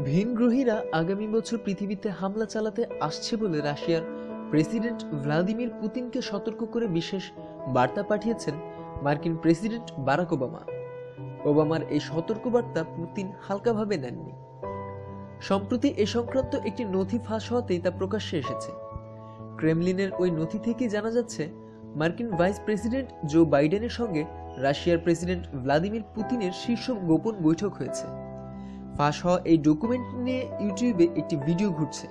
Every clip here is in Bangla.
ভিনগ্রহীরা আগামী বছর পৃথিবীতে হামলা চালাতে আসছে বলে রাশিয়ার প্রেসিডেন্ট ভ্লাদিমির পুতিনকে সতর্ক করে বিশেষ বার্তা পাঠিয়েছেন মার্কিন প্রেসিডেন্ট বারাক ওবামা। ওবামার এই সতর্কবার্তা পুতিন হালকাভাবে নেননি। সম্প্রতি এ সংক্রান্ত একটি নথি ফাঁস হওয়াতেই তা প্রকাশ্যে এসেছে। ক্রেমলিনের ওই নথি থেকেই জানা যাচ্ছে মার্কিন ভাইস প্রেসিডেন্ট জো বাইডেনের সঙ্গে রাশিয়ার প্রেসিডেন্ট ভ্লাদিমির পুতিনের শীর্ষ গোপন বৈঠক হয়েছে। ফাঁস হওয়া এই ডকুমেন্ট নিয়ে ইউটিউবে একটি ভিডিও ঘুরছে।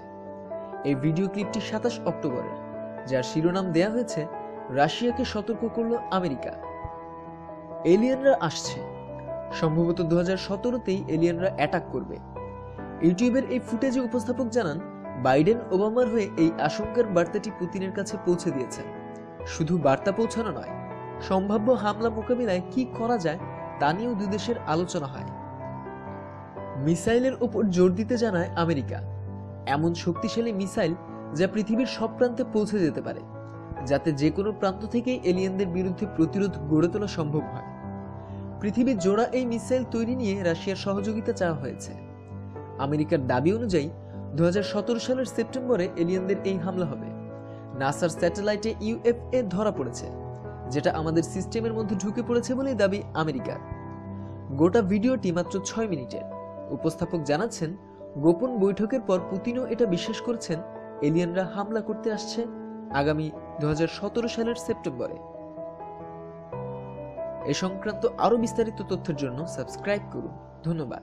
এই ভিডিও ক্লিপটি 27 অক্টোবরের, যার শিরোনাম দেয়া হয়েছে রাশিয়াকে সতর্ক করল আমেরিকা। এলিয়েনরা আসছে, সম্ভবত 2017তেই এলিয়েনরা অ্যাটাক করবে। ইউটিউবের এই ফুটেজে উপস্থাপক জানান বাইডেন ওবামার হয়ে এই আশঙ্কার বার্তাটি পুতিনের কাছে পৌঁছে দিয়েছেন। শুধু বার্তা পৌঁছানো নয়, সম্ভাব্য হামলা মোকাবিলায় কি করা যায় তা নিয়েও দুই দেশের আলোচনা হয়। মিসাইলের উপর জোর দিতে জানায় আমেরিকা, এমন শক্তিশালী মিসাইল যা পৃথিবীর সব প্রান্তে পৌঁছে যেতে পারে, যাতে যে কোনো প্রান্ত থেকেই এলিয়েনদের বিরুদ্ধে প্রতিরোধ গড়ে তোলা সম্ভব হয়। পৃথিবীর জোড়া এই মিসাইল তৈরি নিয়ে রাশিয়ার সহযোগিতা চাওয়া হয়েছে। আমেরিকার দাবি অনুযায়ী 2017 সালের সেপ্টেম্বরে এলিয়েনদের এই হামলা হবে। নাসার স্যাটেলাইটে ইউএফএ ধরা পড়েছে, যেটা আমাদের সিস্টেমের মধ্যে ঢুকে পড়েছে বলেই দাবি আমেরিকার। গোটা ভিডিওটি মাত্র 6 মিনিটের। উপস্থাপক জানাচ্ছেন, গোপন বৈঠকের পর পুতিনও এটা বিশ্বাস করছেন এলিয়েনরা হামলা করতে আসছে আগামী 2017 সালের সেপ্টেম্বরে। এ সংক্রান্ত আরও বিস্তারিত তথ্যের জন্য সাবস্ক্রাইব করুন। ধন্যবাদ।